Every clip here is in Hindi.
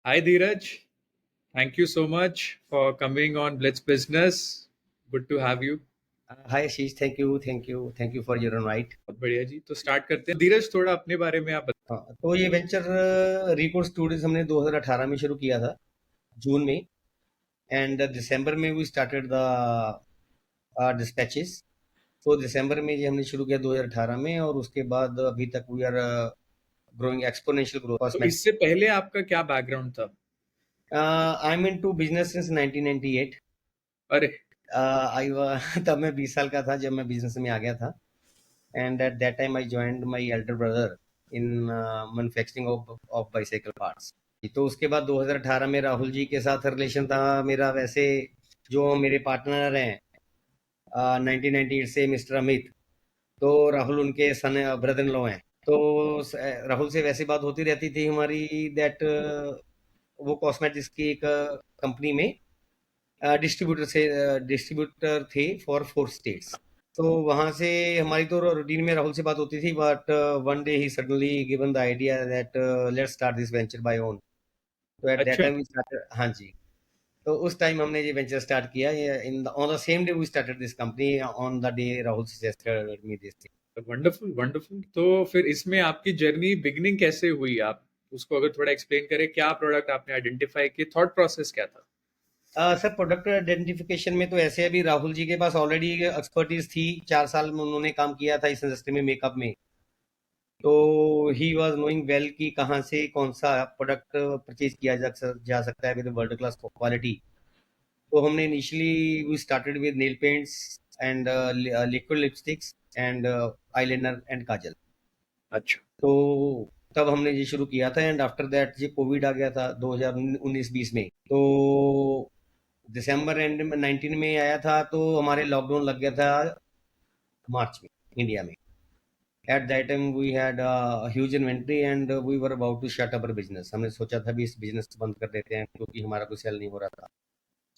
Hi Dheeraj, thank you so much for coming on Blitz Business. Good to have you. Hi Ashish, thank you for your invite. बहुत बढ़िया जी, तो स्टार्ट करते हैं। धीरज, थोड़ा अपने बारे में आप हाँ, तो ये वेंचर रिकॉर्ड स्टूडियोज हमने 2018 में शुरू किया था, जून में, एंड दिसंबर में वी स्टार्टेड द डिस्पैचेस। तो दिसंबर में ये हमने शुरू किया 2018 में, और उसके बाद अभी तक we are growing exponential growth तो कॉस्मेटिक। इससे पहले आपका क्या बैकग्राउंड था? I am into business since 1998। अरे, आई तब मैं 20 साल का था जब मैं बिजनेस में आ गया था, and at that time I joined my Elder brother in manufacturing of bicycle parts. तो उसके बाद 2018 में राहुल जी के साथ रिलेशन था मेरा। वैसे जो मेरे पार्टनर हैं 1998 से मिस्टर अमित, तो राहुल उनके सन ब्रदर इन लॉ हैं। तो राहुल से वैसे बात होती रहती थी हमारी, दैट वो कॉस्मेटिक्स की एक कंपनी में डिस्ट्रीब्यूटर थे फॉर 4 स्टेट्स। तो वहां से हमारी तो रूटीन में राहुल से बात होती थी, but one day he suddenly given the idea that let's start this venture by own. तो एट दैट अच्छा। Time we started. हाँ जी। तो उस टाइम हमने ये वेंचर स्टार्ट किया। In on the same day we started this company, on the day Rahul suggested me this thing. Wonderful wonderful. तो फिर इसमें आपकी जर्नी बिगनिंग कैसे हुई? आप उसको अगर थोड़ा एक्सप्लेन करें, क्या प्रोडक्ट आपने आइडेंटिफाई किए, थॉट प्रोसेस क्या था? सर, प्रोडक्ट आइडेंटिफिकेशन में तो ऐसे अभी राहुल जी के पास ऑलरेडी एक्सपर्टीज थी। 4 साल में उन्होंने काम किया था इस इंडस्ट्री में, मेकअप में। तो ही वाज नोइंग वेल कि कहाँ से कौन सा प्रोडक्ट परचेज किया जा सकता है विद वर्ल्ड क्लास क्वालिटी। तो हमने initially we started with nail paints and liquid lipsticks and eyeliner and kajal. अच्छा। तो तब हमने ये शुरू किया था, एंड आफ्टर दैट ये कोविड आ गया था 2019-20 में। तो दिसंबर एंड में 19 में आया था, तो हमारे लॉकडाउन लग गया था मार्च में, इंडिया में। At that time we had huge inventory and we were about to shut our business. हमने सोचा था भी इस बिजनेस को बंद कर देते हैं, क्योंकि हमारा कोई सेल नहीं हो रहा था।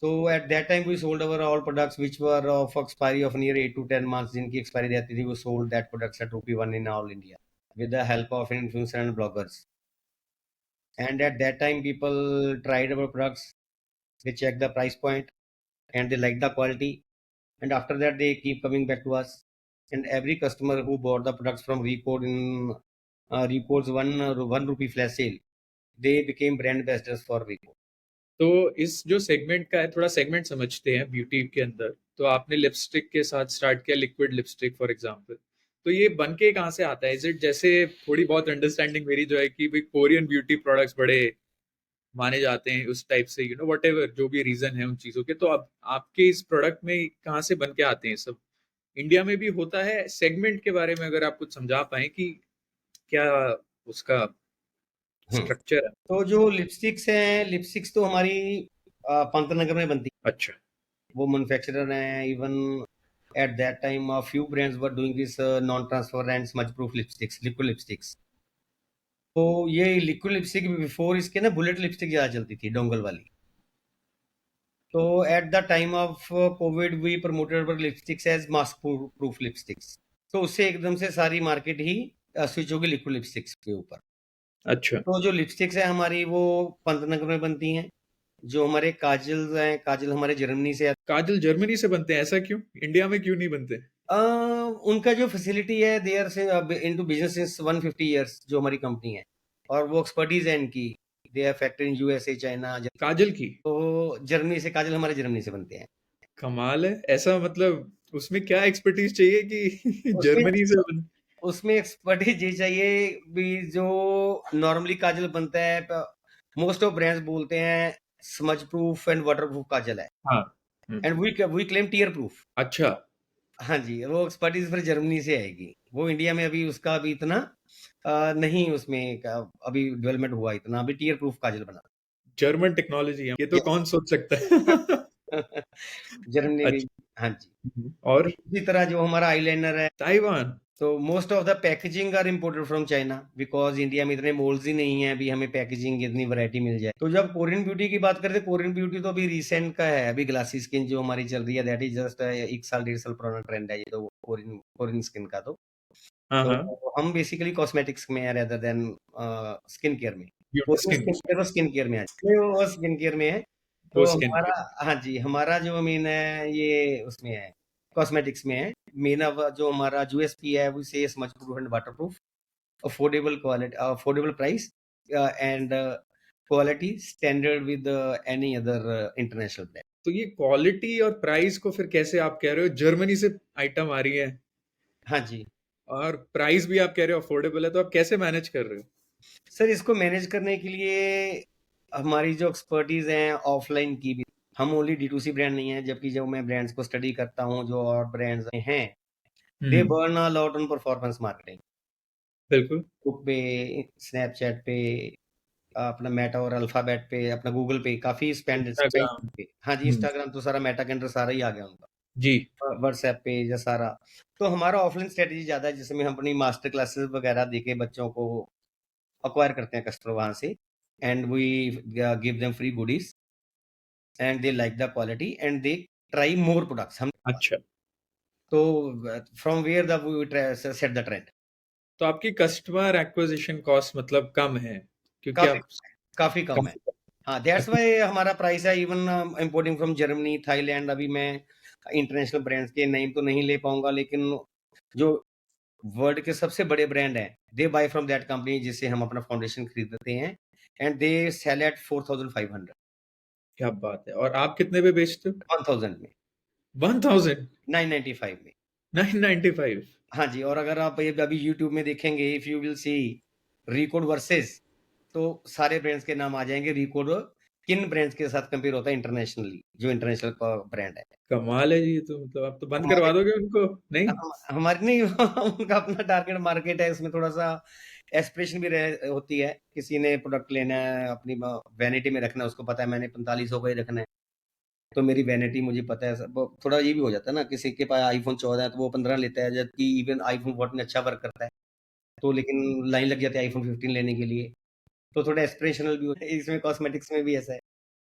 So at that time we sold our all products which were of expiry of near 8 to 10 months, जिनकी expiry रहती थी। वो sold that products at rupee 1 in all India with the help of influencers and bloggers. And at that time people tried our products, they checked the price point, and they liked the quality. And after that they keep coming back to us. And every customer who bought the products from Recode in Recode's 1 rupee flash sale, they became brand ambassadors for Recode. तो इस जो सेगमेंट का है, थोड़ा सेगमेंट समझते हैं ब्यूटी के अंदर। तो आपने लिपस्टिक के साथ स्टार्ट किया, लिक्विड लिपस्टिक फॉर एग्जांपल। तो ये बन के कहाँ से आता है? इज इट जैसे, थोड़ी बहुत अंडरस्टैंडिंग मेरी जो है कि भाई कोरियन ब्यूटी प्रोडक्ट्स बड़े माने जाते हैं उस टाइप से, वट एवर जो भी रीजन है उन चीजों के, तो अब आपके इस प्रोडक्ट में कहाँ से बन के आते हैं सब? इंडिया में भी होता है? सेगमेंट के बारे में अगर आप कुछ समझा पाए कि क्या उसका हम्म। स्ट्रक्चर है। तो जो लिपस्टिक्स हैं, लिपस्टिक्स तो हमारी पंतनगर में बनती। अच्छा। वो मैन्युफैक्चरर हैं। Even at that time few brands were doing this non transfer and smudge proof lipsticks, liquid lipsticks. तो ये लिक्विड लिपस्टिक बिफोर इसके ना बुलेट लिपस्टिक ज्यादा चलती थी, डोंगल वाली। तो at the time of Covid we promoted our lipsticks as mask proof lipsticks. तो उससे एकदम से सारी मार्केट ही स्विच होगी लिक्विड लिपस्टिक्स के ऊपर। अच्छा। तो जो लिपस्टिक्स है हमारी वो पंतनगर में बनती हैं। जो हमारे काजल हैं, काजल हमारे जर्मनी से। काजल जर्मनी से बनते हैं? ऐसा क्यों? इंडिया में क्यों नहीं बनते? अ, उनका जो फैसिलिटी है, दे आर से इनटू बिजनेस सिंस 150 इयर्स, जो हमारी कंपनी है। और वो एक्सपर्टीज है इनकी। They are factory in USA, China. Kajal की? तो जर्मनी से काजल हमारे जर्मनी से बनते हैं। कमाल है। ऐसा मतलब उसमें क्या एक्सपर्टीज चाहिए कि उसमें जर्मनी से बन? उसमें एक्सपर्टीज ये चाहिए भी। जो नॉर्मली काजल बनता है, मोस्ट ऑफ ब्रांड्स बोलते हैं smudge proof and waterproof kajal है, हाँ। Hmm. And we claim tear proof. अच्छा। हाँ जी, वो एक्सपर्टीज फिर जर्मनी से आएगी। वो इंडिया में अभी उसका अभी इतना नहीं, उसमें अभी डेवलपमेंट हुआ इतना। अभी टीयर प्रूफ काजल बना। जर्मन टेक्नोलॉजी है ये, तो या- कौन सोच सकता है। जर्मनी भी। अच्छा। हाँ जी। और इसी तरह जो हमारा आईलाइनर है, ताइवान? तो most of the packaging are imported from China, because India में इतने मोल्ड्स ही नहीं है अभी हमें पैकेजिंग इतनी वैरायटी मिल जाए। तो जब कोरियन ब्यूटी की बात करते हैं, कोरियन ब्यूटी तो अभी रिसेंट का है। अभी ग्लासी स्किन जो हमारी चल रही है, दैट इज जस्ट 1 साल 1.5 साल पुराना ट्रेंड है ये। तो कोरियन कोरियन स्किन का तो हाँ हाँ। तो हम बेसिकली कॉस्मेटिक्स में है रेदर देन स्किन केयर में। ब्यूटी स्किन स्किन केयर में है, नहीं वो स्किन केयर में है। वो तो स्किन हमारा, केयर। हाँ जी, हमारा जो मेन है ये उसमें है, कॉस्मेटिक्स में है। मेन अब जो हमारा यूएसपी है वो से smudge proof and water proof, affordable quality, affordable price and quality standard with any other international brand. तो ये क्वालिटी और प्राइस को फिर कैसे आप कह रहे हो, जर्मनी से आइटम आ रही है हाँ जी। और प्राइस भी आप कह रहे हो अफोर्डेबल है, तो आप कैसे मैनेज कर रहे हो? सर इसको मैनेज करने के लिए हमारी जो एक्सपर्टीज है ऑफलाइन की भी, हम ओनली डी2सी ब्रांड नहीं है, जबकि जब मैं ब्रांड्स को स्टडी करता हूँ जो और ब्रांड्स हैं, they hmm. Burn a lot on performance marketing. बिल्कुल। फेसबुक पे, स्नैपचैट पे, अपना मेटा और अल्फाबेट पे, अपना गूगल पे काफी स्पेंड इंस्टाग्राम। पे। हाँ जी, हम्म। इंस्टाग्राम तो सारा मेटा के अंदर सारा ही आ गया उनका, जी। व्हाट्सएप पे या सारा। तो हमारा ऑफलाइन स्ट्रेटेजी ज्यादा है, जिसमें हम अपनी मास्टर क्लासेस वगैरह देके बच्चों को अक्वायर करते हैं कस्टमर वहां से, and we give them free goodies and they like the quality and they try more products हम। अच्छा। तो from where the we set the trend. तो आपकी कस्टमर एक्विजिशन कॉस्ट मतलब कम है, क्योंकि काफी आप काफी कम है। काफी हाँ, दैट्स अच्छा। वाई हमारा प्राइस है even importing from Germany, Thailand. अभी मैं इंटरनेशनल ब्रांड्स के नेम तो नहीं ले पाऊंगा, लेकिन जो वर्ल्ड के सबसे बड़े ब्रांड हैं, दे बाय फ्रॉम दैट कंपनी जिससे हम अपना फाउंडेशन खरीदते हैं, एंड दे सेल एट 4500, क्या बात है, और आप कितने पे बेचते हो? 1000 में, 1000? 995 में। 995? हाँ जी, और अगर आप ये अभी यूट्यूब में देखेंगे, if you will see record versus, तो सारे ब्रांड्स के नाम आ जाएंगे। रिकॉर्ड किन ब्रांड्स के साथ कंपेयर होता है इंटरनेशनली, जो इंटरनेशनल का ब्रांड है। कमाल है जी, ये तो मतलब आप तो बंद हमारे करवा दोगे उनको, नहीं? हमारे नहीं उनका अपना टारगेट मार्केट है, इसमें थोड़ा सा एस्पिरेशन भी होती है। किसी ने प्रोडक्ट लेना है, अपनी वैनिटी में रखना है, उसको पता है मैंने 4500 का ही रखना है, तो मेरी वैनिटी मुझे पता है। सब थोड़ा ये भी हो जाता है ना, किसी के पास आईफोन 14 है तो वो 15 लेता है, जबकि इवन आईफोन 14 अच्छा वर्क करता है, तो लेकिन लाइन लग जाती है आईफोन 15 लेने के लिए। तो थोड़ा एस्पिरेशनल भी होता है, इसमें कॉस्मेटिक्स में भी ऐसा है।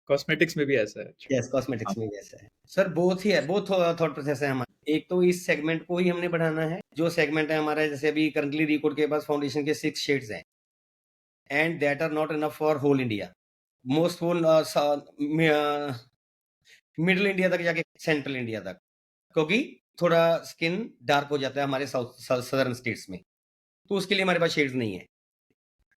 कॉस्मेटिक्स में भी ऐसा है? अच्छा। यस, कॉस्मेटिक्स में भी ऐसा है सर, बोथ ही है, बोथ थॉट प्रोसेस है हमारा। एक तो इस सेगमेंट को ही हमने बढ़ाना है, जो सेगमेंट है हमारा, जैसे अभी करंटली रिकॉर्ड के पास फाउंडेशन के 6 शेड्स हैं, and that are not enough for whole India. Most for middle India तक जाके सेंट्रल इंडिया तक, क्योंकि थोड़ा स्किन डार्क हो जाता है हमारे साउथ सदर्न स्टेट्स में, तो उसके लिए हमारे पास शेड्स नहीं है।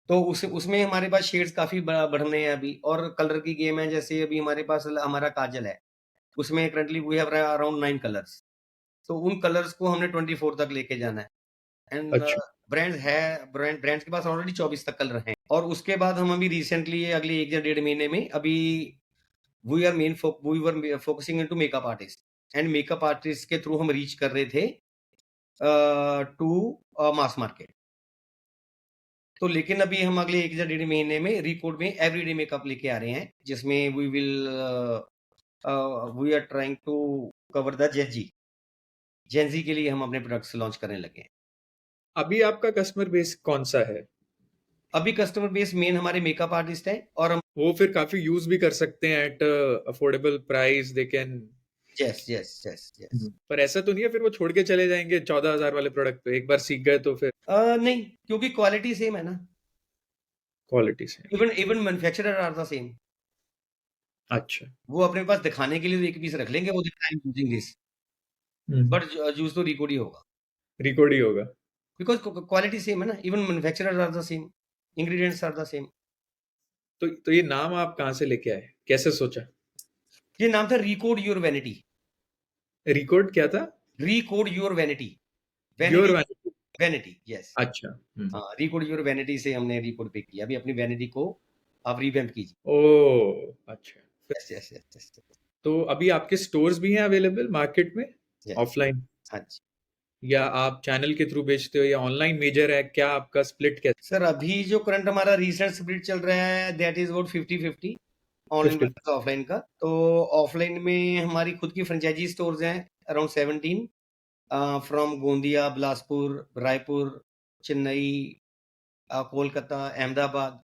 तो उसमें हमारे पास शेड्स काफी बढ़ने हैं अभी, और कलर की गेम है। जैसे अभी हमारे पास हमारा काजल है, उसमें currently we have around 9 colours, तो उन कलर्स को हमने 24 तक लेके जाना है। एंड अच्छा। ब्रांड्स के पास ऑलरेडी 24 तक कलर हैं। और उसके बाद हम अभी रिसेंटली अगले 1 या 1.5 महीने में अभी we were focusing into makeup artist, and makeup artist के थ्रू हम रीच कर रहे थे टू मास मार्केट। तो लेकिन अभी हम अगले 1 या 1.5 महीने में रिकॉर्ड में एवरीडे मेकअप लेके आ रहे हैं, जिसमें we are trying to cover the gen Z के लिए हम अपने प्रोडक्ट्स लॉन्च करने लगे हैं। अभी आपका कस्टमर बेस कौन सा है? अभी कस्टमर बेस मेन हमारे मेकअप आर्टिस्ट है, और हम वो फिर काफी यूज भी कर सकते हैं at affordable price, they can. Yes yes yes yes. पर ऐसा तो नहीं है फिर वो छोड़ के चले जाएंगे 14,000 वाले प्रोडक्ट पे, एक बार सीख गए तो फिर? नहीं, क्योंकि क्वालिटी सेम है ना, क्वालिटी से? Even even manufacturer are the same. अच्छा। वो अपने पास दिखाने के लिए तो एक पीस रख लेंगे, वो I am using this, but use तो रिकॉर्ड ही होगा, रिकॉर्ड ही होगा। बिकॉज क्वालिटी सेम है ना, even manufacturer are the same, ingredients are the same. तो ये नाम आप कहाँ से लेके आए, कैसे सोचा? ये नाम था रिकॉर्ड योर वैनिटी। रिकॉर्ड क्या था? Recode your vanity, your vanity, vanity. Vanity, yes. अच्छा। हाँ, रिकोड योर वैनिटी से हमने रिकोड पे किया। अभी अपनी वैनिटी को आप रिवैम्प कीजिए। ओ, अच्छा। यस यस यस यस तो अभी आपके स्टोर्स भी हैं अवेलेबल मार्केट में, यस। ऑफलाइन? हाँ जी या आप चैनल के थ्रू बेचते हो या ऑनलाइन मेजर है, क्या आपका स्प्लिट कैसे? सर, अभी जो करंट हमारा रीसेंट स्प्लिट चल रहा है, that is about 50-50, online 50? Versus offline का। तो ऑफलाइन में हमारी खुद की फ्रेंचाइजी स्टोर्स हैं अराउंड 17, फ्रॉम गोंदिया, बिलासपुर, रायपुर, चेन्नई, कोलकाता, अहमदाबाद।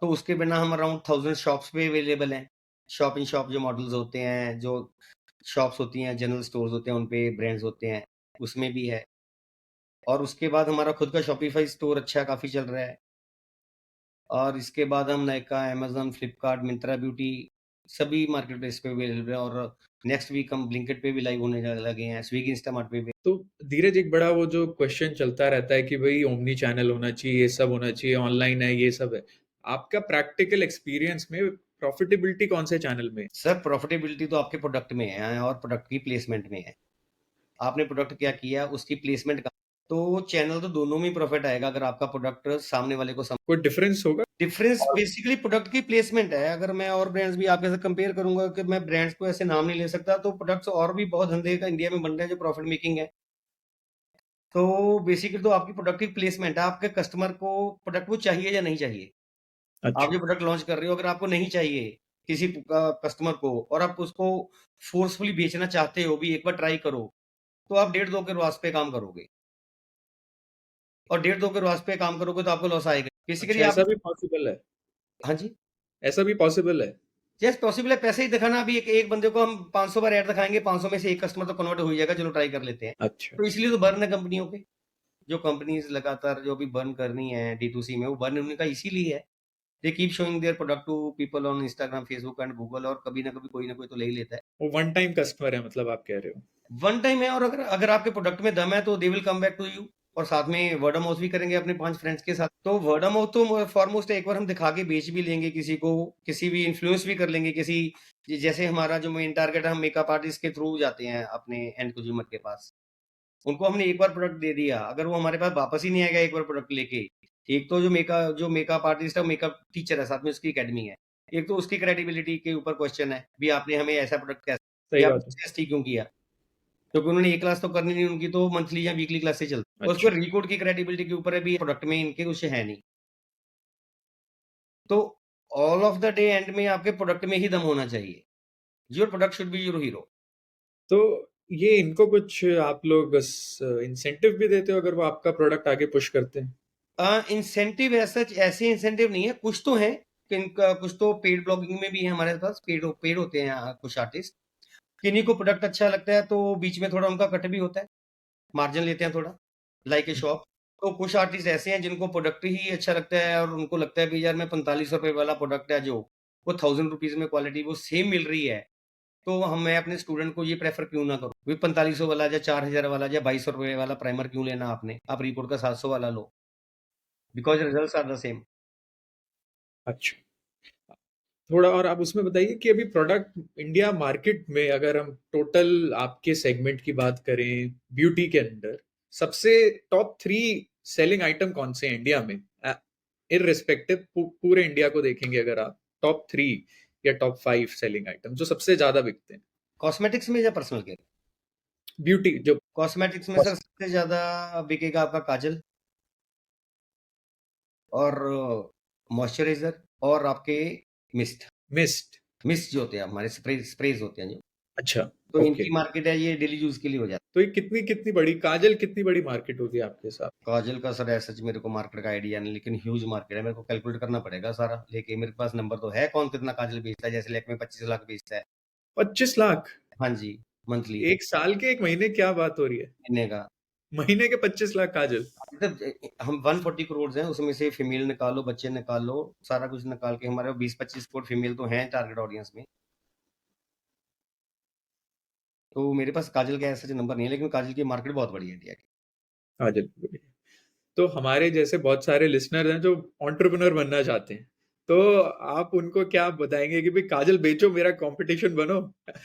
तो उसके बिना हम अराउंड 1000 शॉप्स पे अवेलेबल हैं। शॉप इन शॉप जो मॉडल्स होते हैं, जो शॉप्स होती हैं, जनरल स्टोर्स होते हैं, उन पे ब्रांड्स होते हैं, उसमें भी है। और उसके बाद हमारा खुद का शॉपिफाई स्टोर अच्छा काफ़ी चल रहा है। और इसके बाद हम नायका, अमेज़न, फ्लिपकार्ट, मिंत्रा ब्यूटी सभी मार्केट प्लेस पे अवेलेबल है और नेक्स्ट वीक हम ब्लिंकिट पे भी लाइव होने लगे हैं, स्विगी, इंस्टामार्ट पे भी। तो धीरज, एक बड़ा वो जो क्वेश्चन चलता रहता है कि भाई ओमनी चैनल होना चाहिए, ये सब होना चाहिए, ऑनलाइन है, ये सब है। आपका प्रैक्टिकल एक्सपीरियंस में प्रॉफिटेबिलिटी कौन से चैनल में है? सर प्रॉफिटेबिलिटी तो आपके प्रोडक्ट में है और प्रोडक्ट की प्लेसमेंट में है। आपने प्रोडक्ट क्या किया, उसकी प्लेसमेंट का तो चैनल तो दोनों में प्रॉफिट आएगा अगर आपका प्रोडक्ट सामने वाले को कोई डिफरेंस होगा? डिफरेंस और बेसिकली प्रोडक्ट की प्लेसमेंट है। अगर मैं और ब्रांड्स भी आपके साथ कंपेयर करूंगा कि मैं ब्रांड्स को ऐसे नाम नहीं ले सकता, तो प्रोडक्ट्स और भी बहुत धंधे का इंडिया में बन रहे हैं जो प्रॉफिट मेकिंग है। तो बेसिकली तो आपकी प्रोडक्ट की प्लेसमेंट है, आपके कस्टमर को प्रोडक्ट वो चाहिए या नहीं चाहिए। आप अच्छा। जो प्रोडक्ट लॉन्च कर रहे हो, अगर आपको नहीं चाहिए किसी कस्टमर को और आप उसको फोर्सफुली बेचना चाहते हो भी, एक बार ट्राई करो, तो आप 1.5-2 के रॉस पे काम करोगे और 1.5-2 के रॉस पे काम करोगे तो आपको लॉस आएगा। बेसिकली अच्छा, आप ऐसा भी पॉसिबल है? हाँ जी, ऐसा भी पॉसिबल है? यस पॉसिबल है। पैसे ही दिखाना, अभी एक बंदे को हम 500 बार ऐड दिखाएँगे, 500 में से 1 कस्टमर तो कन्वर्ट हो ही जाएगा, चलो ट्राई कर लेते हैं। अच्छा। तो इसलिए तो बर्न है कंपनियों पे। जो कंपनीज़ लगातार जो अभी बर्न कर रही हैं D2C में, वो बर्न उनका इसीलिए है। They keep showing their product to people on Instagram, Facebook and Google और कभी ना कभी कोई ना कोई तो ले ही लेता है। वो वन टाइम कस्टमर है, मतलब आप कह रहे हो? वन टाइम है और अगर अगर आपके प्रोडक्ट में दम है तो they will come back to you और साथ में वर्ड ऑफ माउथ भी करेंगे अपने 5 फ्रेंड्स के साथ। तो वर्ड ऑफ माउथ तो फॉरमोस्ट एक बार हम दिखा के बेच भी लेंगे किसी को, किसी भी इन्फ्लुएंस भी कर लेंगे किसी जैसे हमारा जो मेन टारगेट है, हम मेकअप आर्टिस्ट के थ्रू जाते हैं अपने एंड कंज्यूमर के पास। उनको हमने एक बार प्रोडक्ट दे दिया, अगर वो हमारे पास वापस ही नहीं आएगा एक बार प्रोडक्ट लेके, एक तो जो मेकअप आर्टिस्ट है, मेकअप टीचर है, साथ में उसकी एकेडमी है। एक तो उसकी क्रेडिबिलिटी के ऊपर क्वेश्चन है, भी आपने हमें ऐसा प्रोडक्ट कैसे सही या बात है। सजेस्ट ही क्यों किया? क्योंकि उन्होंने 1 क्लास तो करनी नहीं, उनकी तो मंथली या वीकली क्लासेस चलती है। उसको अच्छा। रिकॉर्ड की क्रेडिबिलिटी के ऊपर है, भी प्रोडक्ट में इनके कुछ है नहीं। तो all of the day and में आपके प्रोडक्ट में ही दम होना चाहिए। Your product should be your hero. तो ये इनको कुछ आप लोग इंसेंटिव भी देते हो अगर वो आपका प्रोडक्ट आगे पुश करते हैं? इंसेंटिव एज़ सच ऐसे इंसेंटिव नहीं है, कुछ तो हैं, किनका कुछ तो पेड ब्लॉगिंग में भी है हमारे पास, पेड होते हैं कुछ आर्टिस्ट। किन्हीं को प्रोडक्ट अच्छा लगता है तो बीच में थोड़ा उनका कट भी होता है, मार्जिन लेते हैं थोड़ा, लाइक ए शॉप। तो कुछ आर्टिस्ट ऐसे हैं जिनको प्रोडक्ट ही अच्छा लगता है और उनको लगता है भी यार मैं ₹45 वाला प्रोडक्ट है जो, वो ₹1000 में क्वालिटी वो सेम मिल रही है, तो मैं अपने स्टूडेंट को ये प्रेफ़र क्यों ना करूँ? वही 4500 वाला या 4000 वाला या ₹2200 वाला प्राइमर क्यों लेना आपने? आप रिपोर्ट का 700 वाला लो, because results are the same. अच्छा। थोड़ा और आप उसमें बताइए कि अभी प्रोडक्ट इंडिया मार्केट में अगर हम टोटल आपके सेगमेंट की बात करें ब्यूटी के अंदर, सबसे टॉप 3 सेलिंग आइटम कौन से हैं इंडिया में? इररिस्पेक्टिव पूरे इंडिया को देखेंगे अगर आप, टॉप 3 या टॉप 5 सेलिंग आइटम जो सबसे ज्यादा बिकते हैं कॉस्मेटिक्स में या पर्सनल केयर? ब्यूटी जो। कॉस्मेटिक्स में सर सबसे ज़्यादा बिकेगा आपका काजल और मॉइस्चराइज़र और आपके मिस्ट। मिस्ट। मिस्ट जो होते हैं हमारे स्प्रेज़ होते हैं जो, अच्छा। तो ओके। इनकी मार्केट है, ये डेली यूज़ के लिए हो जाता तो ये कितनी कितनी बड़ी काजल, कितनी बड़ी मार्केट होगी आपके साथ? है। काजल का सर एज़ सच मेरे को मार्केट का आइडिया नहीं, लेकिन ह्यूज मार्केट है, मेरे को कैलकुलेट करना पड़ेगा सारा, लेके मेरे पास नंबर तो है कौन कितना काजल बेचता है, जैसे लैक्मे 25 लाख बेचता है। 25 लाख? हाँ जी, मंथली, एक साल के, एक महीने, क्या बात हो रही है? महीने का। महीने के 25 लाख काजल? मतलब हम 140 करोड़ हैं, उसमें से फीमेल निकालो, बच्चे निकालो, सारा कुछ निकाल के हमारे 20-25 करोड़ फीमेल तो हैं टारगेट ऑडियंस में। तो मेरे पास काजल का ऐसा नंबर नहीं है, लेकिन काजल की मार्केट बहुत बड़ी है इंडिया की। काजल की बड़ी। तो हमारे जैसे बहुत सारे लिसनर हैं जो एंटरप्रेन्योर बनना चाहते हैं, तो आप उनको क्या बताएंगे कि भाई काजल बेचो, मेरा कंपटीशन बनो?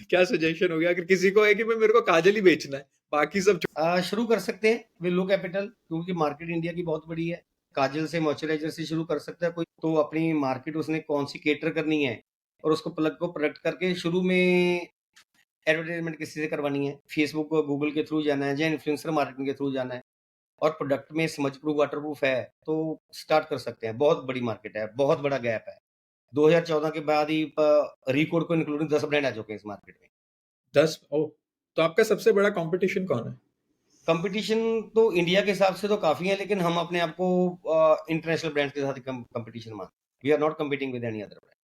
क्या सजेशन हो गया अगर किसी को है कि भाई मेरे को काजल ही बेचना है, बाकी सब शुरू कर सकते हैं विद लो कैपिटल, क्योंकि मार्केट इंडिया की बहुत बड़ी है। काजल से मॉइस्चराइज़र से शुरू कर सकता है कोई, तो अपनी मार्केट उसने कौन-सी कैटर करनी है और उसको प्लग को प्रोडक्ट करके शुरू में एडवर्टाइज़मेंट किसी से करवानी है, फेसबुक और गूगल के थ्रू जाना है या इन्फ्लुएंसर मार्केटिंग के थ्रू जाना है और प्रोडक्ट में स्मज प्रूफ, वाटर प्रूफ है, तो स्टार्ट कर सकते हैं। बहुत बड़ी मार्केट है, बहुत बड़ा गैप है। 2014 के बाद ही रिकॉर्ड को इंक्लूडिंग 10 ब्रांड आ चुके हैं इस मार्केट में। 10? ओ, तो आपका सबसे बड़ा कंपटीशन कौन है? कंपटीशन तो इंडिया के हिसाब से तो काफ़ी है, लेकिन हम अपने आप को इंटरनेशनल ब्रांड्स के साथ ही कंपटीशन मानते हैं। We are not competing with any other brand.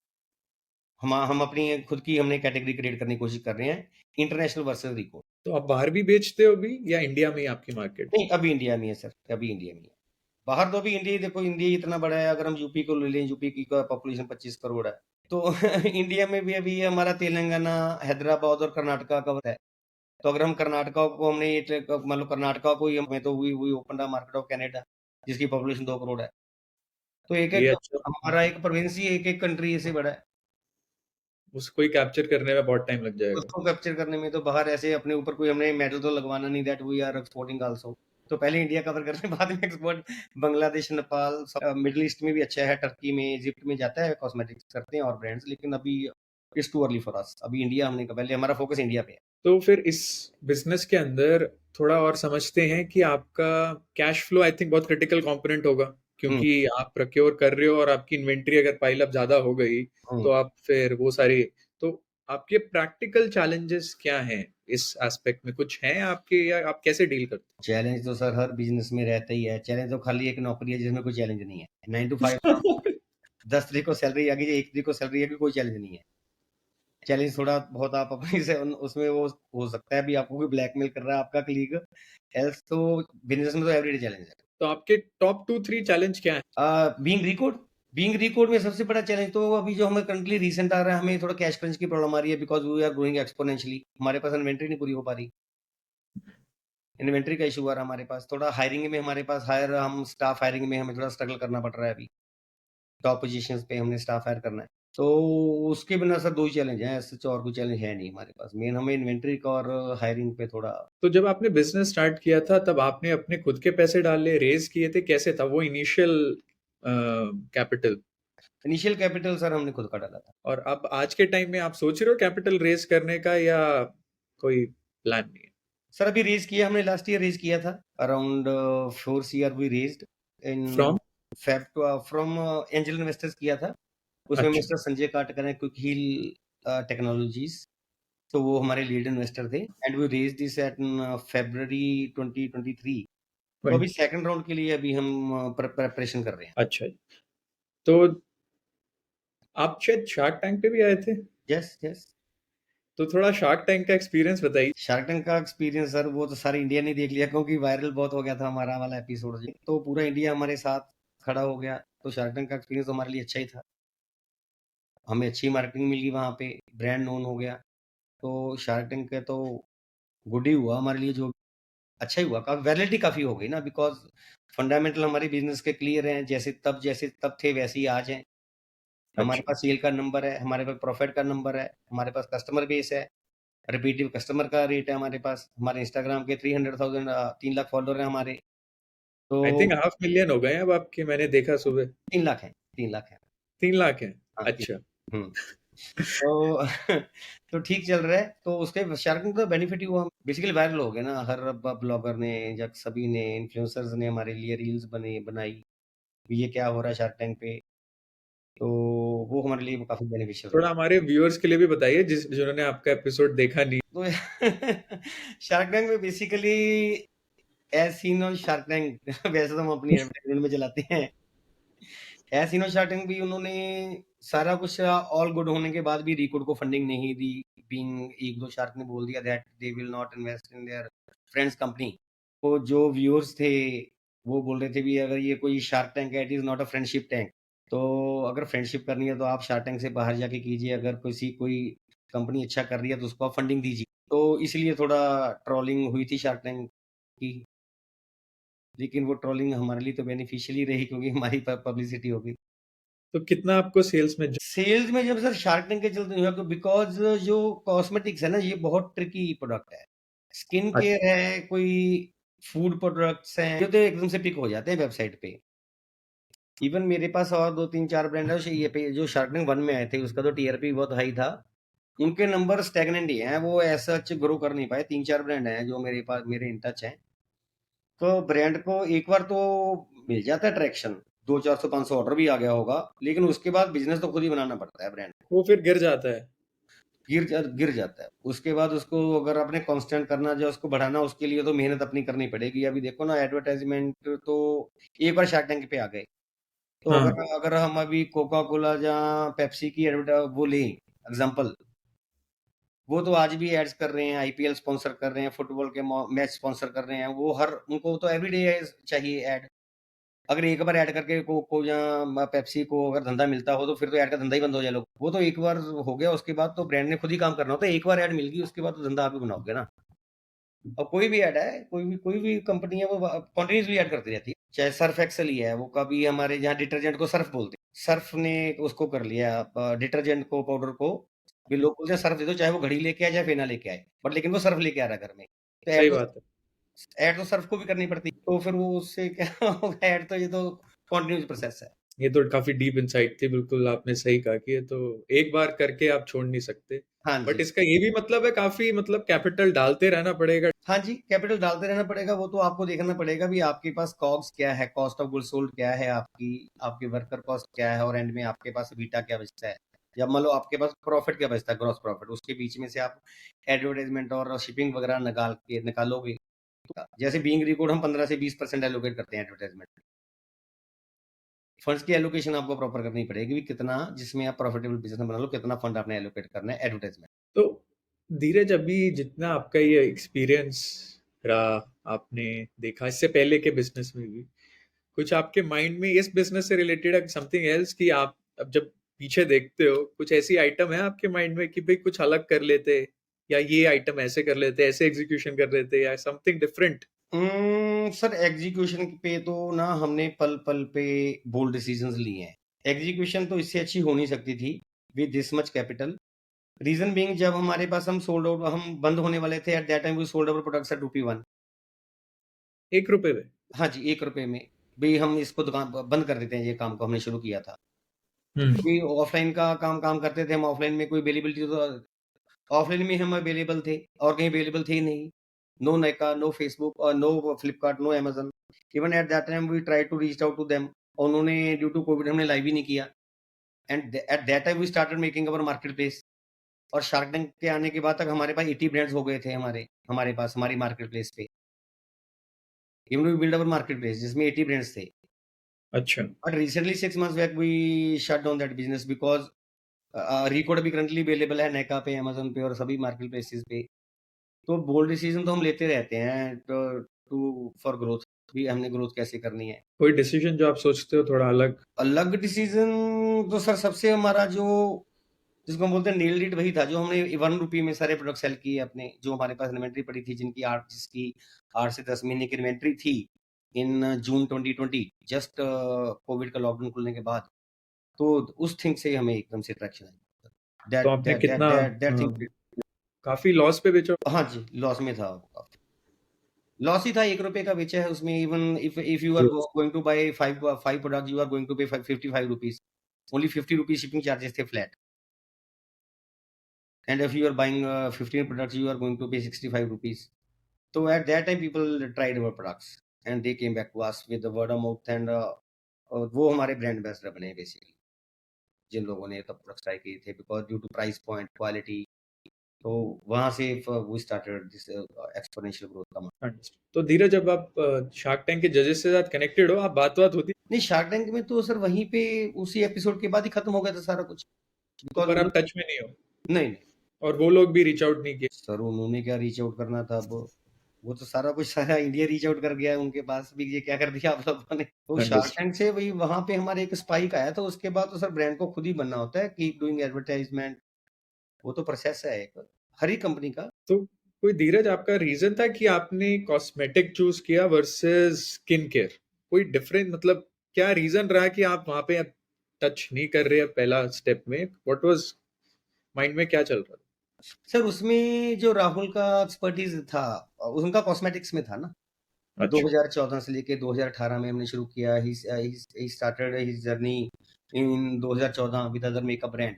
हम अपनी खुद की हमने कैटेगरी क्रिएट करने की कोशिश कर रहे हैं, इंटरनेशनल वर्सेस रिको। तो आप बाहर भी बेचते हो अभी या इंडिया में ही आपकी मार्केट? नहीं, अभी इंडिया में है सर, अभी इंडिया में ही है। बाहर तो अभी इंडिया ही देखो, इंडिया ही इतना बड़ा है, अगर हम यूपी को ले लें, यूपी की पॉपुलेशन 25 करोड़ है। तो इंडिया में भी अभी हमारा तेलंगाना, हैदराबाद और कर्नाटका कवर है। तो अगर हम कर्नाटका को हमने ये मान लो कर्नाटका को ही हमें तो we open the market of Canada, जिसकी पॉपुलेशन 2 करोड़ है। तो ये एक-एक अच्छा, हमारा एक प्रोविंस ही एक-एक कंट्री से बड़ा है। उसको ही कैप्चर करने में बहुत टाइम लग जाएगा। उसको कैप्चर करने में तो बाहर ऐसे अपने ऊपर कोई हमने मेडल तो लगवाना नहीं, that we are exporting also. तो पहले इंडिया कवर करते हैं, बाद में export Bangladesh, Nepal, Middle East में भी अच्छा है, टर्की में, इजिप्ट में जाता है, कॉस्मेटिक्स करते हैं और ब्रांड्स, लेकिन अभी it's too early for us. अभी इंडिया हमने पहले हमारा फोकस इंडिया पे है। तो फिर इस बिजनेस के अंदर थोड़ा और समझते हैं कि आपका कैश फ्लो आई थिंक बहुत क्रिटिकल कंपोनेंट होगा, हुँ, क्योंकि आप प्रोक्योर कर रहे हो और आपकी इन्वेंट्री अगर पाइल अप ज्यादा हो गई हुँ। तो आप फिर वो सारी, तो आपके प्रैक्टिकल चैलेंजेस क्या हैं इस एस्पेक्ट में, कुछ हैं आपके, या आप कैसे डील करते चैलेंज तो सर हर बिज़नेस में रहता ही है। चैलेंज तो खाली एक नौकरी है जिसमें कोई चैलेंज नहीं है। 9 टू 5 हो? काम 10 तारीख को सैलरी आ गई, 1 तारीख को सैलरी आ गई, कोई चैलेंज नहीं है। चैलेंज थोड़ा बहुत आप अपनी से उसमें वो हो सकता है, अभी आपको कोई ब्लैकमेल कर रहा है आपका कलीग, एल्स तो बिज़नेस में तो एवरीडे चैलेंज है। तो आपके टॉप 2-3 चैलेंज क्या है? बीइंग रिकॉर्ड में सबसे बड़ा चैलेंज तो अभी जो हमें करंटली रीसेंट आ रहा है, हमें थोड़ा कैश क्रंच की प्रॉब्लम आ रही है, because we are growing exponentially. हमारे पास इन्वेंटरी नहीं पूरी हो पा रही। इन्वेंटरी का इश्यू आ रहा है हमारे पास। थोड़ा हायरिंग में हमारे पास हम स्टाफ हायरिंग में हमें थोड़ा स्ट्रगल करना पड़ रहा है अभी। टॉप पोज़ीशंस पे हमने स्टाफ हायर करना है। तो उसके बिना सर 2 ही चैलेंज हैं, ऐसे तो और कोई चैलेंज है नहीं हमारे पास। मेन हमें इन्वेंटरी का और हायरिंग पे थोड़ा। तो जब आपने बिजनेस स्टार्ट किया था तब आपने अपने खुद के पैसे डाले, रेज किए थे, कैसे था वो initial capital? Initial capital sir हमने खुद का डाला था। और अब आज के टाइम में आप सोच रहे हो कैपिटल रेज करने का, या कोई प्लान नहीं है? सर अभी रेज़ किया हमने, लास्ट ईयर रेज़ किया था। Around 4 CR V raised in from? From angel investors किया था। उसमें अच्छा। मिस्टर संजय काटकर हैं, क्विक हील टेक्नोलॉजीज़, तो वो हमारे लीड इन्वेस्टर थे and we raised this at in February 2023। तो अभी 20। सेकंड राउंड के लिए अभी हम प्रिपरेशन कर रहे हैं। अच्छा जी। तो आप शायद शार्क टैंक पे भी आए थे, यस, यस। तो थोड़ा शार्क टैंक का एक्सपीरियंस बताइए। शार्क टैंक का एक्सपीरियंस सर वो तो सारी इंडिया ने देख लिया, क्योंकि वायरल बहुत हो गया था हमारा वाला एपिसोड जी। तो पूरा इंडिया हमारे साथ खड़ा हो गया। तो शार्क टैंक का एक्सपीरियंस तो हमारे लिए अच्छा ही था। हमें अच्छी मार्केटिंग मिली वहाँ पे, ब्रांड नोन हो गया। तो शार्क टैंक का तो गुड ही हुआ हमारे लिए, जो अच्छा ही हुआ। वैलिडिटी काफ़ी हो गई ना, बिकॉज़ फंडामेंटल हमारे बिज़नेस के क्लियर हैं, जैसे तब थे वैसे ही आज हैं। हमारे अच्छा। पास सेल का नंबर है, हमारे पास प्रॉफिट का नंबर है, हमारे पास कस्टमर बेस है, रिपीटिव कस्टमर का रेट है हमारे पास। हमारे इंस्टाग्राम के 300,000 3 लाख फॉलोअर हैं हमारे। तो आई थिंक 500,000 हो गए हैं अब आपके, मैंने देखा सुबह। 3 लाख हैं, 3 लाख हैं। 3 लाख हैं? हाँ, 3 अच्छा। हुँ। तो तो ठीक चल रहा है। तो उसके शार्क टैंक का बेनिफिट ही हुआ, बेसिकली वायरल हो गए ना, हर ब्लॉगर ने, जब सभी ने, इन्फ्लुएंसर्स ने हमारे लिए रील्स बनाई कि ये क्या हो रहा है शार्क टैंक पे। तो वो हमारे लिए काफ़ी बेनिफिशियल रहा। थोड़ा हमारे व्यूअर्स के लिए भी बताइए जिन्होंने आपका एपिसोड देखा नहीं। तो शार्क टैंक में basically as seen on Shark Tank वैसे तो हम अपनी एडवर्टाइज़मेंट में चलाते हैं। As seen on Shark Tank भी उन्होंने सारा कुछ ऑल गुड होने के बाद भी रिकॉर्ड को फंडिंग नहीं दी। बीइंग 1-2 शार्क ने बोल दिया that they will not invest in their friends company. तो जो व्यूअर्स थे, वो बोल रहे थे भी अगर ये कोई शार्क टैंक है, it is not a friendship tank. तो अगर फ्रेंडशिप करनी है तो आप शार्क टैंक से बाहर जाके कीजिए, अगर कोई कंपनी अच्छा कर रही है तो उसको आप फंडिंग दीजिए। तो इसलिए थोड़ा ट्रोलिंग हुई थी शार्क टैंक की, लेकिन वो ट्रोलिंग हमारे लिए तो बेनिफिशियल ही रही, क्योंकि हमारी पब्लिसिटी हो गई। तो कितना आपको सेल्स में सेल्स में जब सर शार्क टैंक के चलते नहीं हुआ, तो बिकॉज़ जो कॉस्मेटिक्स है ना, ये बहुत ट्रिकी प्रोडक्ट है। स्किन अच्छा। केयर है, कोई फूड प्रोडक्ट्स हैं, ये तो एकदम से पिक हो जाते हैं वेबसाइट पे। इवन मेरे पास और 2, 3, 4 ब्रांड है, ये पे जो शार्क टैंक 1 में आए थे, उसका तो टीआरपी बहुत हाई था। उनके नंबर स्टैग्नेंट ही हैं, वो एज़ सच ग्रो कर नहीं पाए। 3-4 ब्रांड हैं जो मेरे पास, मेरे इन टच हैं। तो ब्रांड को एक बार तो मिल जाता है ट्रैक्शन, 2, 400, 500 ऑर्डर भी आ गया होगा, लेकिन उसके बाद बिज़नेस तो खुद ही बनाना पड़ता है ब्रांड। वो फिर गिर जाता है? गिर जाता है। उसके बाद उसको अगर आपने कांस्टेंट करना, जो उसको बढ़ाना, उसके लिए तो मेहनत अपनी करनी पड़ेगी। अभी देखो ना, एडवर्टाइज़मेंट तो एक बार शार्क टैंक पे आ गए। तो हाँ। अगर अगर हम अभी कोका कोला या पेप्सी की वो लें एग्ज़ाम्पल, वो तो आज भी एड्स कर रहे हैं, आईपीएल स्पॉन्सर कर रहे हैं, फुटबॉल के मैच स्पॉन्सर कर रहे हैं। वो हर उनको तो एवरीडे चाहिए ऐड। अगर एक बार ऐड करके कोक को या पेप्सी को अगर धंधा मिलता हो तो फिर तो ऐड का धंधा ही बंद हो जाए लोग। वो तो एक बार हो गया, उसके बाद तो ब्रांड ने खुद ही काम करना होता है। एक बार ऐड मिल गई उसके बाद तो धंधा आप ही बनाओगे ना। और कोई भी ऐड है, कोई भी कंपनी है, वो कंटिन्यूसली ऐड करती रहती है। चाहे सर्फ एक्सेल ही है, वो कभी हमारे यहाँ डिटर्जेंट को सर्फ बोलते हैं, सर्फ ने उसको कर लिया डिटर्जेंट को, पाउडर को भी लोग बोलते हैं सर्फ दे दो, चाहे वो घड़ी लेके आए चाहे फेना लेके आए, बट लेकिन वो सर्फ लेके आ रहा है घर में। तो सही बात है। ऐड तो सर्फ को भी करनी पड़ती है, तो फिर वो उससे क्या होगा, ऐड तो ये तो कंटिन्यूस प्रोसेस है। ये तो काफी डीप इंसाइट थी, बिल्कुल आपने सही कहा कि ये तो एक बार करके आप छोड़ नहीं सकते। हाँ बट जी। इसका ये भी मतलब है काफी मतलब कैपिटल डालते रहना पड़ेगा। हाँ जी, कैपिटल डालते रहना पड़ेगा। वो तो आपको देखना पड़ेगा भी आपके पास कॉग्स क्या है, कॉस्ट ऑफ गुड्स सोल्ड क्या है आपकी, आपकी वर्कर कॉस्ट क्या है, और एंड में आपके पास बीटा क्या बचता है, या मान लो आपके पास प्रॉफिट क्या बचता है, ग्रॉस प्रॉफिट, उसके बीच में से आप एडवर्टाइजमेंट और शिपिंग वगैरह निकालोगे। जैसे बीइंग रिकॉर्ड हम 15 से 20% एलोकेट करते हैं एडवर्टाइजमेंट। फंड्स की एलोकेशन आपको प्रॉपर करनी पड़ेगी भी कितना, जिसमें आप प्रॉफिटेबल बिजनेस बना लो, कितना फंड आपने एलोकेट करना है एडवर्टाइजमेंट। तो धीरज, अभी जितना आपका ये एक्सपीरियंस रहा, आपने देखा इससे पहले के बिजनेस में भी, कुछ आपके माइंड में इस बिजनेस से रिलेटेड समथिंग एल्स कि आप अब जब पीछे देखते हो कुछ ऐसी आइटम है आपके माइंड में कि भाई कुछ अलग कर लेते, या ये आइटम ऐसे कर लेते, ऐसे एग्जीक्यूशन कर लेते, या समथिंग डिफरेंट? सर एग्जीक्यूशन पे तो ना हमने पल पल पे बोल्ड डिसीजंस लिए हैं। एग्जीक्यूशन तो इससे अच्छी हो नहीं सकती थी with this much capital. Reason being, जब हमारे पास हम सोल्ड आउट, हम बंद होने वाले थे, at that time we sold our products at ₹1। 1 रुपए में? हाँ जी, ₹1 में भी हम इसको दुकान बंद कर देते हैं, ये काम को हमने शुरू किया था। हम्म। क्योंकि ऑफलाइन का काम करते थे हम, ऑफलाइन में कोई अवेलेबिलिटी तो ऑफलाइन में हम अवेलेबल थे और कहीं अवेलेबल थे ही नहीं। नो नायका, नो फेसबुक और no Flipkart, no Amazon. Even at that time we try to reach out to them, और उन्होंने ड्यू टू कोविड हमने लाइव ही नहीं किया। And at that time we started making our market place. और शार्क टैंक के आने के बाद तक हमारे पास 80 ब्रांड्स हो गए थे हमारे हमारे पास हमारी मार्केट प्लेस पे। Even we build our market place जिसमें 80 ब्रांड्स थे। अच्छा। But recently 6 months back we shut down that business because record अभी करंटली अवेलेबल है नायका पे, अमेज़न पे और सभी मार्केट प्लेसेस पे। तो बोल्ड डिसीजन तो हम लेते रहते हैं तो टू फॉर ग्रोथ, भी हमने ग्रोथ कैसे करनी है। कोई डिसीजन जो आप सोचते हो थोड़ा अलग? अलग डिसीजन तो सर सबसे हमारा जो, जिसको हम बोलते हैं नेल्ड इट, वही था जो हमने ₹1 में सारे प्रोडक्ट सेल किए अपने, जो हमारे पास इन्वेंट्री पड़ी थी, जिसकी 8 से 10 महीने की इन्वेंट्री थी इन जून 2020, जस्ट कोविड का लॉकडाउन खुलने के बाद। तो उस थिंग से हमें एकदम से अट्रैक्शन आई। तो दैट आपने दैट दैट कितना दैट दैट थिंग। काफी लॉस पे बेचो? हाँ जी, लॉस में था वो। लॉस ही था, ₹1 का बेचा है उसमें। Even if you are going to buy 5 product, you are going to pay ₹55। Only ₹50 shipping charges थे flat. And if you are buying 15 products, you are going to pay ₹65। तो at that time people tried our products and they came back to us with the word of mouth, and वो हमारे ब्रांड एम्बेसडर बने बेसिकली, जिन लोगों ने तब प्रोडक्ट्स ट्राई किए थे, because due to price point, quality. तो वहाँ से we started this exponential growth का। अंडरस्टूड। तो धीरज, जब आप शार्क टैंक के जजेस के साथ कनेक्टेड हो, आप बात बात होती? नहीं, शार्क टैंक में तो सर वहीं पे उसी एपिसोड के बाद ही खत्म हो गया था सारा कुछ। बिकॉज़ पर आप उन्होंने, टच में नहीं हो? नहीं, नहीं, और वो लोग भी रीच आउट नहीं किए? सर उन्होंने क्या रीच आउट करना था अब, वो तो सारा कुछ सारा इंडिया रीच आउट कर गया है उनके पास भी, ये क्या कर दिया आप लोगों ने। तो शार्क अंडरस्टूड। टैंक से वही वहाँ पे हमारे एक स्पाइक आया था, उसके बाद तो सर ब्रांड को खुद ही बनना होता है, कीप डूइंग एडवर्टाइजमेंट। वो तो प्रोसेस है एक, हर एक कंपनी का। तो कोई धीरज आपका रीजन था कि आपने कॉस्मेटिक चूज किया वर्सेस स्किन केयर? कोई डिफरेंट मतलब क्या रीजन रहा कि आप वहां पे टच नहीं कर रहे पहला स्टेप में? व्हाट वाज माइंड में, क्या चल रहा सर उसमें जो राहुल का एक्सपर्टीज था, उनका कॉस्मेटिक्स में था ना। था? अच्छा। 2014 से लेके 2018 में हमने शुरू किया। He started his journey in 2014 with other makeup brand.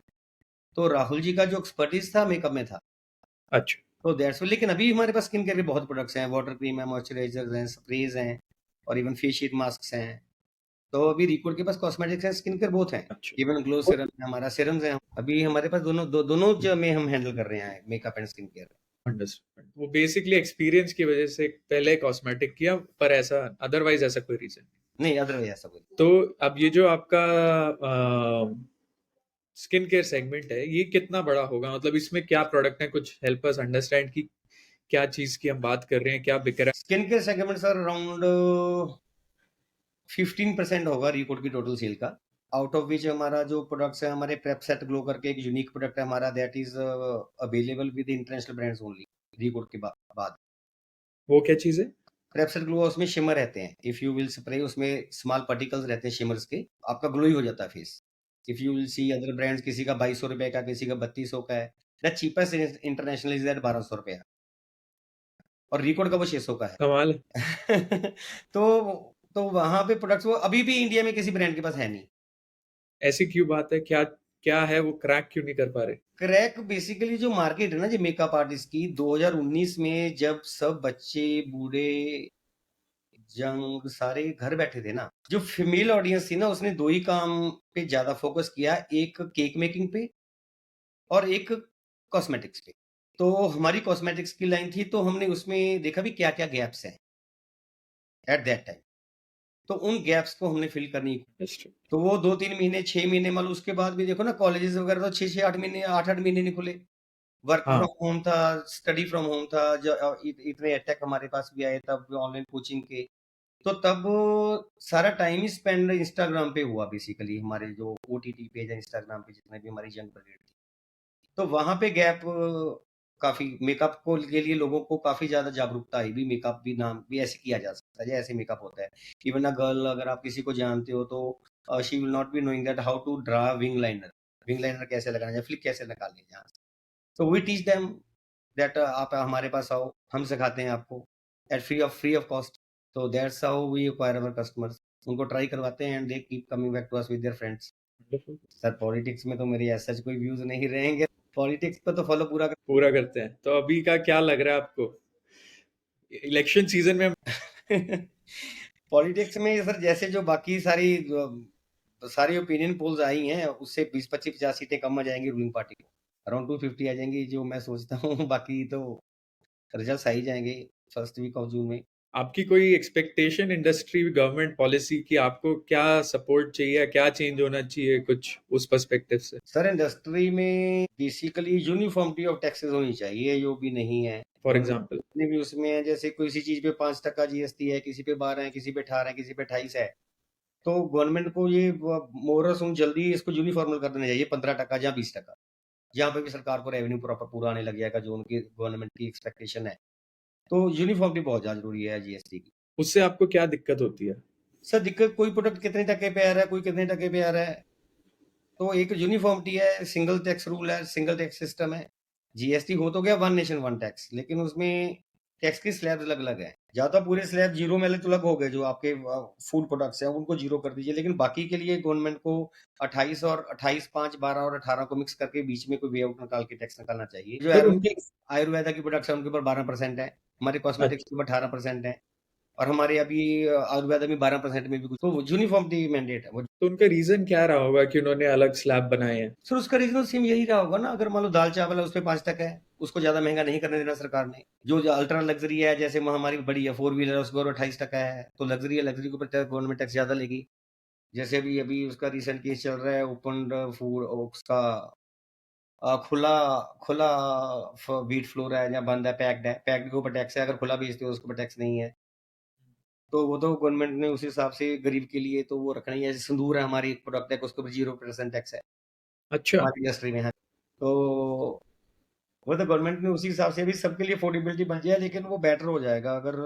तो राहुल जी का जो एक्सपर्टीज था मेकअप में था। अच्छा। तो दैट्स व्हाई। लेकिन अभी हमारे पास स्किन केयर के बहुत प्रोडक्ट्स हैं, वाटर क्रीम है, मॉइस्चराइजर्स हैं, स्प्रेज हैं, और इवन फेस शीट मास्क हैं। तो अभी रिकॉर्ड के पास कॉस्मेटिक्स हैं, स्किन केयर बोथ हैं। अच्छा। इवन ग्लो सीरम है, हमारा सीरम्स हैं। अभी हमारे पास दोनों में हम हैंडल कर रहे हैं makeup and skin care. Understood. वो बेसिकली एक्सपीरियंस की वजह से पहले कॉस्मेटिक किया, पर ऐसा अदरवाइज ऐसा कोई रीजन? नहीं, अदरवाइज ऐसा कोई। तो अब ये जो आपका स्किन केयर सेगमेंट है, ये कितना बड़ा होगा? मतलब इसमें क्या प्रोडक्ट है? कुछ हेल्प अस अंडरस्टैंड कि क्या चीज की हम बात कर रहे हैं, क्या बिक रहा skin care segment sir around 15% होगा रिकॉर्ड की टोटल सेल का, आउट ऑफ विच हमारा जो प्रोडक्ट्स है, हमारे प्रेप सेट ग्लो करके एक यूनिक प्रोडक्ट है हमारा, that is available with international brands only record के बाद। वो क्या चीज़ है? प्रेप सेट ग्लो उसमें शिमर रहते हैं, इफ यू विल स्प्रे उसमें स्मॉल पार्टिकल्स रहते हैं शिमर्स के, आपका ग्लो ही हो जाता है face. If you will see other brands, किसी का 2200 रुपए का, किसी का 3200 का है, the cheapest international is at 1200 रुपया, और रिकॉर्ड का वो 600 का कमाल है। है। तो वहां पे प्रोडक्ट्स वो अभी भी इंडिया में किसी ब्रांड के पास है नहीं। ऐसी क्यों बात है? क्या क्या है, वो क्रैक क्यों नहीं कर पा रहे? क्रैक बेसिकली जो मार्केट है ना जी मेकअप आर्टिस्ट की, 2019 में जब सब बच्चे बूढ़े जंग सारे घर बैठे थे ना, जो फीमेल ऑडियंस थी ना, उसने दो ही काम पे ज्यादा फोकस किया, एक केक मेकिंग पे और एक कॉस्मेटिक्स पे। तो हमारी कॉस्मेटिक्स की लाइन थी, तो हमने उसमें देखा भी क्या क्या गैप्स हैं एट दैट टाइम, तो उन गैप्स को हमने फिल करनी। Understood. तो वो 2-3 महीने, 6 महीने, मान लो उसके बाद भी देखो ना, कॉलेजेस वगैरह तो 6-6 8 महीने, 8-8 महीने नहीं खुले। वर्क हाँ। फ्रॉम होम था, स्टडी फ्रॉम होम था, इतने अटैक हमारे पास भी आए तब ऑनलाइन कोचिंग के। तो तब सारा टाइम ही स्पेंड इंस्टाग्राम पे हुआ बेसिकली, हमारे जो ओटीटी पेज है इंस्टाग्राम पे, जितने भी हमारी यंग ब्रिगेड थी। तो वहाँ पे गैप काफ़ी, मेकअप को के लिए लोगों को काफ़ी ज़्यादा जागरूकता आई भी, मेकअप भी नाम भी ऐसे किया जा सकता है, ऐसे मेकअप होता है। इवन अ गर्ल, अगर आप किसी को जानते हो तो she will not be knowing that how to draw wing liner, wing liner कैसे लगाना है, फ्लिक कैसे निकालनी है यहाँ से। तो वी टीच देम दैट आप हमारे पास आओ, हम सिखाते हैं आपको एट फ्री ऑफ कॉस्ट। तो that's how we acquire our customers, उनको ट्राई करवाते हैं and they keep coming back to us with their friends. Wonderful. Sir politics में तो मेरी ऐसा कोई व्यूज नहीं रहेंगे, पॉलिटिक्स पे तो फॉलो पूरा पूरा करते हैं। तो अभी का क्या लग रहा है आपको? इलेक्शन सीजन में कर पॉलिटिक्स में सर, जैसे जो बाकी सारी ओपिनियन पोल्स आई हैं, उससे 20-25-50 सीटें कम आ जाएंगी रूलिंग पार्टी को, अराउंड 250 आ जाएंगी जो मैं सोचता हूँ। बाकी तो रिजल्ट आ ही जाएंगे फर्स्ट वीक ऑफ जून में। आपकी कोई एक्सपेक्टेशन इंडस्ट्री गवर्नमेंट पॉलिसी की, आपको क्या सपोर्ट चाहिए, क्या चेंज होना चाहिए कुछ उस पर्सपेक्टिव से? सर इंडस्ट्री में बेसिकली यूनिफॉर्मिटी ऑफ टैक्सेस होनी चाहिए, जो भी नहीं है। For government example. जितने भी उसमें है, जैसे किसी चीज पे 5% जीएसटी है, किसी पे 12 है, किसी पे 18 है, किसी पे 28 है, तो गवर्नमेंट को ये मोरस जल्दी इसको यूनिफॉर्मल कर देना चाहिए, 15% या 20%, जहाँ पे भी सरकार को रेवेन्यू प्रॉपर पूरा आने लग जाएगा, जो उनकी गवर्नमेंट की एक्सपेक्टेशन है। तो यूनिफॉर्मिटी बहुत ज्यादा जरूरी है जीएसटी की। उससे आपको क्या दिक्कत होती है? सर दिक्कत, कोई प्रोडक्ट कितने टके पे आ रहा है, कोई कितने टके पे आ रहा है, तो एक यूनिफॉर्मिटी है, सिंगल टैक्स रूल है, सिंगल टैक्स सिस्टम है। जीएसटी हो तो गया वन नेशन वन टैक्स, लेकिन उसमें टैक्स की स्लैब अलग अलग है। या तो पूरे स्लैब जीरो में अलग हो गए, जो आपके फूड प्रोडक्ट्स हैं उनको जीरो कर दीजिए, लेकिन बाकी के लिए गवर्नमेंट को 28 और 28, 5, 12 और 18 को मिक्स करके बीच में कोई वे आउट निकाल के टैक्स निकालना चाहिए। जो फिर उनके आयुर्वेदा की प्रोडक्ट्स है उनके ऊपर 12% है, हमारे कॉस्मेटिक्स अच्छा, के ऊपर 18% है, और हमारे अभी आयुर्वेदा में 12% में भी कुछ, तो यूनिफॉर्मिटी मैंडेट है वो। तो उनका रीजन क्या रहा होगा कि उन्होंने अलग स्लैब बनाए हैं? सर उसका रीजनल सेम यही रहा होगा ना, अगर मान लो दाल चावल है उस पे 5 टका है, उसको ज्यादा महंगा नहीं करने देना सरकार ने। जो अल्ट्रा लग्जरी है, जैसे हमारी बड़ी है 4 व्हीलर, उसके ऊपर 28 टका है, तो लग्जरी है, लग्जरी के ऊपर गवर्नमेंट टैक्स ज्यादा लेगी। जैसे अभी अभी उसका रिसेंट केस चल रहा है, ओपन फूड उसका खुला खुला व्हीट फ्लोर है या बंद है, पैक्ड है, पैक्ड के ऊपर टैक्स है, अगर खुला बेचते हो उसके ऊपर टैक्स नहीं है। तो वो तो गवर्नमेंट ने उस हिसाब से गरीब के लिए तो वो रखना ही है। जैसे सिंदूर है, हमारी एक प्रोडक्ट है, उसके ऊपर 0% टैक्स है अच्छा। हमारी इंडस्ट्री में है। तो वो तो गवर्नमेंट ने उसी हिसाब से भी सबके लिए अफोर्डेबिलिटी बन जाए, लेकिन वो बेटर हो जाएगा अगर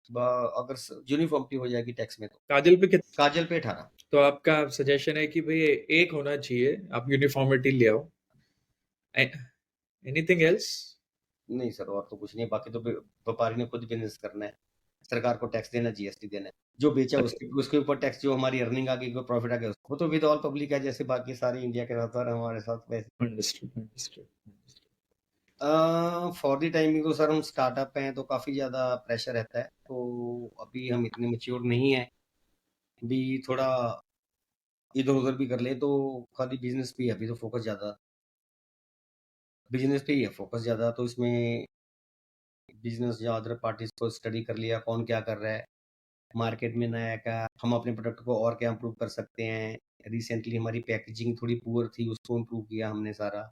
अगर यूनिफॉर्मिटी हो जाएगी टैक्स में। तो काजल पे कित काजल पे 18। तो आपका सजेशन है कि भाई एक होना चाहिए, आप यूनिफॉर्मिटी ले आओ। Anything else? नहीं सर, और तो कुछ नहीं, बाकी तो व्यापारी ने खुद बिजनेस करना है, सरकार को टैक्स देना, जीएसटी देना है, जो बेचा उसके उसके ऊपर टैक्स, जो हमारी अर्निंग आ गई, कोई प्रॉफिट आ गया, वो तो विद ऑल पब्लिक है, जैसे बाकी सारे इंडिया के साथ और हमारे साथ वैसे। Understood, understood. For the timing तो सर हम स्टार्टअप हैं, तो काफ़ी ज़्यादा प्रेशर रहता है, तो अभी हम इतने मेच्योर नहीं हैं, अभी थोड़ा इधर उधर भी कर ले, तो खाली बिजनेस पे ही है अभी तो फोकस ज़्यादा, बिजनेस पे ही है फोकस ज़्यादा। तो इसमें बिजनेस या अदर पार्टीज को स्टडी कर लिया, कौन क्या कर रहा है मार्केट में, नया क्या, हम अपने प्रोडक्ट को और क्या इम्प्रूव कर सकते हैं। रिसेंटली हमारी पैकेजिंग थोड़ी पुअर थी, उसको इम्प्रूव किया हमने सारा,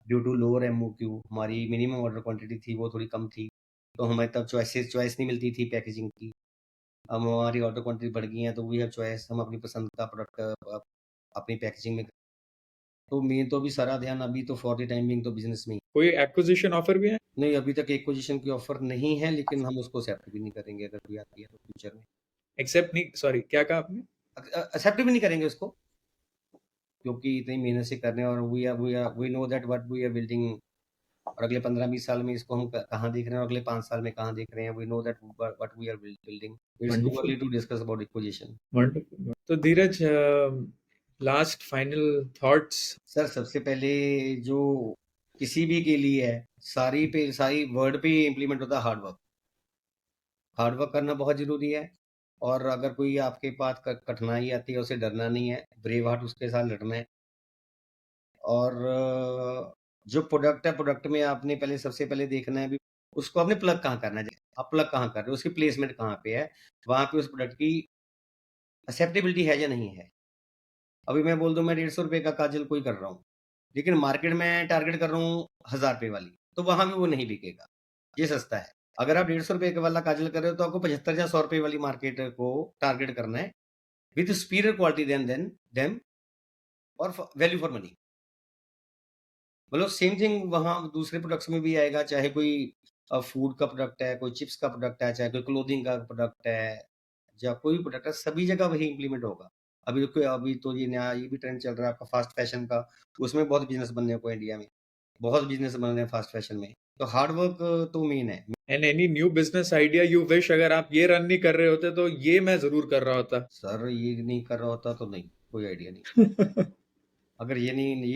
ड्यू टू लोअर एमओक्यू, हमारी मिनिमम ऑर्डर क्वांटिटी थी वो थोड़ी कम थी, तो हमें तब चॉइस नहीं मिलती थी पैकेजिंग की। अब हमारी ऑर्डर क्वांटिटी बढ़ गई है तो वी हैव चॉइस, हम अपनी पसंद का प्रोडक्ट अपनी पैकेजिंग में। तो मेन तो अभी सारा ध्यान अभी तो फॉर द टाइम बिंग तो बिजनेस में ही। कोई एक्विजिशन ऑफर भी है? नहीं, अभी तक एक पोजीशन की ऑफर नहीं है, लेकिन हम उसको एक्सेप्ट भी नहीं करेंगे अगर कोई आती है तो फ्यूचर में। एक्सेप्ट नहीं, सॉरी क्या कहा आपने? एक्सेप्ट भी नहीं करेंगे उसको, क्योंकि इतनी मेहनत से कर रहे हैं और we know that what we are building. और अगले 15-20 साल में इसको हम कहाँ देख रहे हैं और अगले 5 साल में कहाँ देख रहे हैं, we know that what we are building. It's too wonderful, early to discuss about acquisition. Wonderful. तो Dheeraj, last final thoughts. Sir सबसे पहले जो किसी भी के लिए है, सारी वर्ड पे इम्प्लीमेंट होता है हार्ड वर्क। हार्ड वर्क करना बहुत ज़रूरी है। और अगर कोई आपके पास कठिनाई आती है, उसे डरना नहीं है, ब्रेव हार्ट उसके साथ लड़ना है। और जो प्रोडक्ट है, प्रोडक्ट में आपने पहले सबसे पहले देखना है भी उसको आपने प्लग कहाँ करना है। आप प्लग कहाँ कर रहे हो, उसकी प्लेसमेंट कहाँ पे है, वहाँ पे उस प्रोडक्ट की एक्सेप्टेबिलिटी है या नहीं है। अभी मैं बोल दूँ मैं 150 रुपए का काजल कोई कर रहा हूँ, लेकिन मार्केट में टारगेट कर रहा हूँ 1000 रुपए वाली, तो वहाँ भी वो नहीं बिकेगा, ये सस्ता है। अगर आप 150 रुपए वाला काजल कर रहे हो तो आपको 75 या 100 रुपए वाली मार्केट को टारगेट करना है, with superior quality then them और वैल्यू फॉर मनी। मतलब सेम थिंग वहाँ दूसरे प्रोडक्ट्स में भी आएगा, चाहे कोई फूड का प्रोडक्ट है, कोई चिप्स का प्रोडक्ट है, चाहे कोई क्लोथिंग का प्रोडक्ट है, या कोई भी प्रोडक्ट है, सभी जगह वही इम्प्लीमेंट होगा। अभी तो ये नया ये भी ट्रेंड चल रहा है आपका फास्ट फैशन का, उसमें बहुत बिजनेस बनने को इंडिया में, बहुत बिजनेस बन रहे हैं फास्ट फैशन में। तो हार्ड वर्क तो मेन है। And any new business idea you wish, अगर आप ये रन नहीं कर रहे होते तो ये मैं जरूर कर रहा होता। सर ये नहीं कर रहा होता तो नहीं, कोई आइडिया नहीं। अगर ये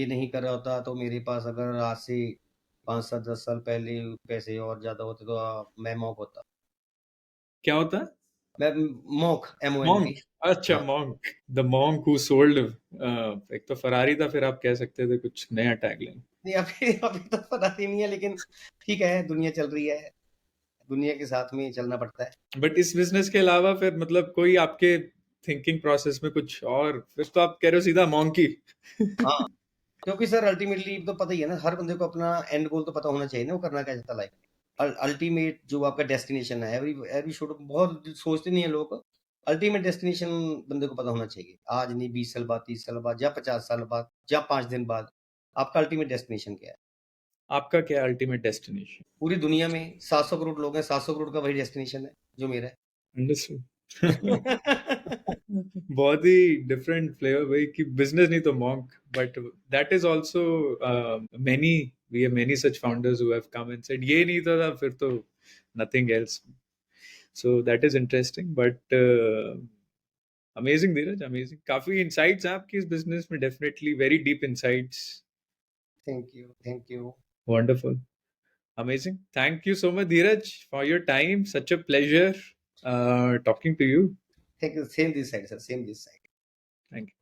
नहीं कर रहा होता तो मेरे पास अगर आज से 5-7-10 साल पहले पैसे और ज्यादा होते तो मैं मॉक होता। क्या होता? मैं मॉक, MONK। मॉन्क। अच्छा, हाँ। Monk, the monk who sold. एक तो फरारी था, फिर आप कह सकते थे कुछ नया टैगलाइन। नहीं अभी अभी तो पता ही नहीं है, लेकिन ठीक है, दुनिया चल रही है, दुनिया के साथ में चलना पड़ता है। बट इस बिजनेस के अलावा फिर मतलब कोई आपके थिंकिंग प्रोसेस में कुछ और, फिर तो आप कह रहे हो सीधा मॉन्की। हाँ, क्योंकि सर अल्टीमेटली तो पता ही है ना, हर बंदे को अपना एंड गोल तो पता होना चाहिए ना, वो करना क्या चाहता लाइफ में। अल्टीमेट जो आपका डेस्टिनेशन है, एवरी एवरी शुड, बहुत सोचते नहीं है लोग। अल्टीमेट डेस्टिनेशन बंदे को पता होना चाहिए, आज नहीं 20 साल बाद, 30 साल बाद, या 50 साल बाद, या 5 दिन बाद, आपका अल्टीमेट डेस्टिनेशन क्या है। आपका क्या अल्टीमेट डेस्टिनेशन? पूरी दुनिया में 700 करोड़ लोग हैं, 700 करोड़ का वही डेस्टिनेशन है जो मेरा अंडरस्टूड। है। बहुत ही डिफरेंट फ्लेवर भाई, कि बिजनेस नहीं तो monk, but that is also many, we have many such founders who have come and said ये नहीं तो था, फिर तो nothing else. So that is interesting, but amazing Dheeraj, amazing. काफी इनसाइट्स हैं आपकी इस बिजनेस में, definitely very deep insights. Thank you, thank you. Wonderful, amazing. Thank you so much, Dheeraj, for your time. Such a pleasure talking to you. Thank you, same this side sir, same this side. Thank you.